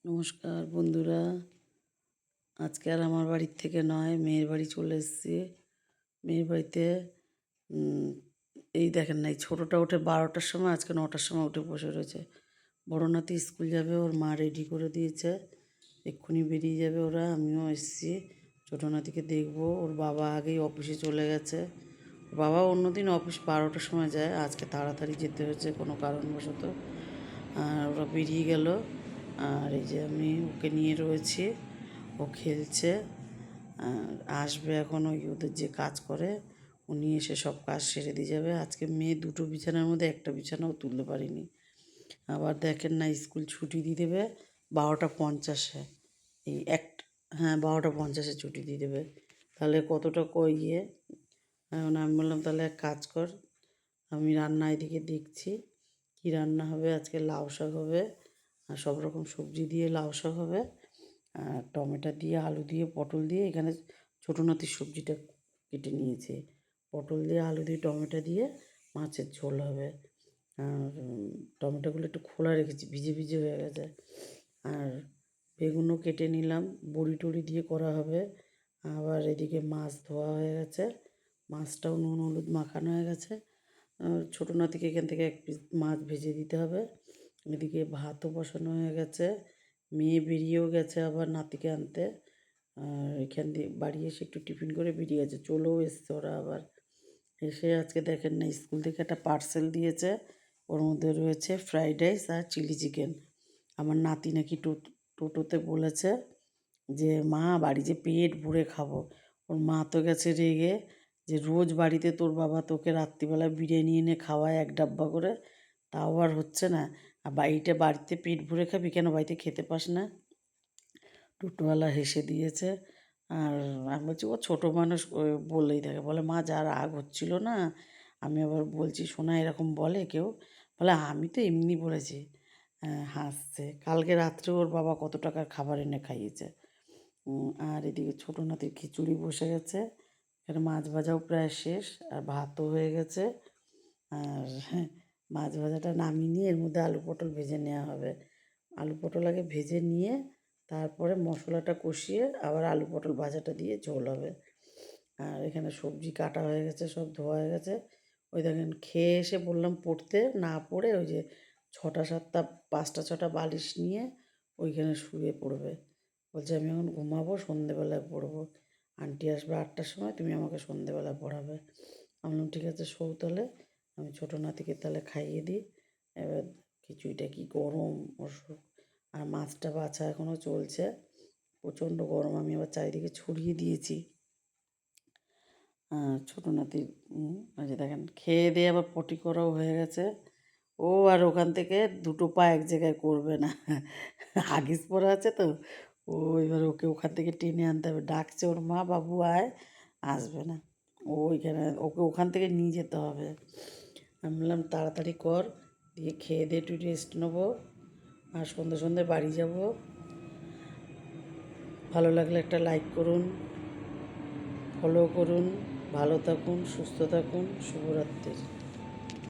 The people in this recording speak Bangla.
নমস্কার বন্ধুরা, আজকে আর আমার বাড়ির থেকে নয়, মেয়ের বাড়ি চলে এসেছি। মেয়ের বাড়িতে এই দেখেন না, এই ছোটোটা উঠে 12টার সময়, আজকে 9টার সময় উঠে বসে রয়েছে। বড় নাতি স্কুল যাবে, ওর মা রেডি করে দিয়েছে, এক্ষুনি বেরিয়ে যাবে ওরা। আমিও এসেছি ছোটো নাতিকে দেখবো। ওর বাবা আগেই অফিসে চলে গেছে। ওর বাবা অন্যদিন অফিস 12টার সময় যায়, আজকে তাড়াতাড়ি যেতে হয়েছে কোনো কারণবশত। আর ওরা বেরিয়ে গেল। আর এই যে আমি ওকে নিয়ে রয়েছি, ও খেলছে। আর আসবে এখন, ওই ওদের যে কাজ করে উনি এসে সব কাজ সেরে দিয়ে যাবে। আজকে মেয়ে দুটো বিছানার মধ্যে একটা বিছানাও তুলতে পারিনি। আবার দেখেন না, স্কুল ছুটি দিয়ে দেবে 12টা 50-এ। এই হ্যাঁ, 12টা 50-এ ছুটি দিয়ে দেবে। তাহলে কতটা ইয়ে। এখন আমি বললাম তাহলে এক কাজ কর, আমি রান্না এদিকে দেখছি কী রান্না হবে। আজকে লাউ শাক হবে, আর সব রকম সবজি দিয়ে লাউ শাক হবে, আর টমেটো দিয়ে, আলু দিয়ে, পটল দিয়ে। এখানে ছোটো নাতির সবজিটা কেটে নিয়েছে। পটল দিয়ে, আলু দিয়ে, টমেটো দিয়ে মাছের ঝোল হবে। আর টমেটোগুলো একটু খোলা রেখেছি, ভিজে ভিজে হয়ে গেছে। আর বেগুনও কেটে নিলাম, বড়ি টড়ি দিয়ে করা হবে। আবার এদিকে মাছ ধোয়া হয়ে গেছে, মাছটাও নুন হলুদ মাখানো হয়ে গেছে। ছোটো নাতিকে এখান থেকে এক পিস মাছ ভেজে দিতে হবে। এদিকে ভাতও বসানো হয়ে গেছে, মেয়ে বেরিয়েও গেছে আবার নাতিকে আনতে। আর এখান দিয়ে বাড়ি এসে একটু টিফিন করে বেরিয়ে গেছে, চলেও এসছে ওরা আবার। এসে আজকে দেখেন না, স্কুল থেকে একটা পার্সেল দিয়েছে, ওর মধ্যে রয়েছে ফ্রাইড রাইস আর চিলি চিকেন। আমার নাতি নাকি টোটোতে বলেছে যে মা বাড়ি যে পেট ভরে খাবো। ওর মা তো গেছে রেগে, যে রোজ বাড়িতে তোর বাবা তোকে রাত্রিবেলা বিরিয়ানি এনে খাওয়ায় 1 ডাব্বা করে, তাও আর হচ্ছে না, আর বাড়িতে পেট ভরে খাবি কেন, বাড়িতে খেতে পাস না? টোটোওয়ালা হেসে দিয়েছে। আর আমি বলছি ও ছোটো মানুষ, বললেই থাকে, বলে মা যা রাগ হচ্ছিল না। আমি আবার বলছি শোনা এরকম বলে কেউ? বলে আমি তো এমনি বলেছি। হাসছে। কালকে রাত্রে ওর বাবা কত টাকার খাবার এনে খাইয়েছে। আর এদিকে ছোটো নাতির খিচুড়ি বসে গেছে, এখানে মাছ ভাজাও প্রায় শেষ, আর ভাতও হয়ে গেছে। আর মাছ ভাজাটা নামিয়ে নিয়ে এর মধ্যে আলু পটল ভেজে নেওয়া হবে। আলু পটল আগে ভেজে নিয়ে তারপরে মশলাটা কষিয়ে আবার আলু পটল ভাজাটা দিয়ে ঝোল হবে। আর এখানে সবজি কাটা হয়ে গেছে, সব ধোয়া হয়ে গেছে। ওই দেখেন খেয়ে এসে বললাম পড়তে, না পড়ে ওই যে 6টা 7টা 5টা 6টা বালিশ নিয়ে ওইখানে শুয়ে পড়বে। বলছে আমি এখন ঘুমাবো, সন্ধেবেলায় পড়বো। আন্টি আসবে 8টার সময়, তুমি আমাকে সন্ধেবেলায় পড়াবে। আমি বললাম ঠিক আছে শোও তাহলে, আমি ছোটো নাতিকে তাহলে খাইয়ে দিই। এবার খিচুড়িটা কি গরম, আর মাছটা বাছা এখনও চলছে, প্রচণ্ড গরম। আমি আবার চারিদিকে ছড়িয়ে দিয়েছি। ছোটো নাতির ওই যে দেখেন খেয়ে দিয়ে আবার পটি করাও হয়ে গেছে। ও আর ওখান থেকে দুটো পা এক জায়গায় করবে না, হাগিস পরা আছে তো। ও এবার ওকে ওখান থেকে টেনে আনতে হবে, ডাকছে ওর মা বাবু আয়, আসবে না। ওকে ওখান থেকে নিয়ে যেতে হবে। আমি বললাম তাড়াতাড়ি কর, দিয়ে খেয়ে দিয়ে একটু রেস্ট নেবো, আর সন্ধ্যে সন্ধ্যে বাড়ি যাব। ভালো লাগলে একটা লাইক করুন, ফলো করুন, ভালো থাকুন, সুস্থ থাকুন, শুভরাত্রি।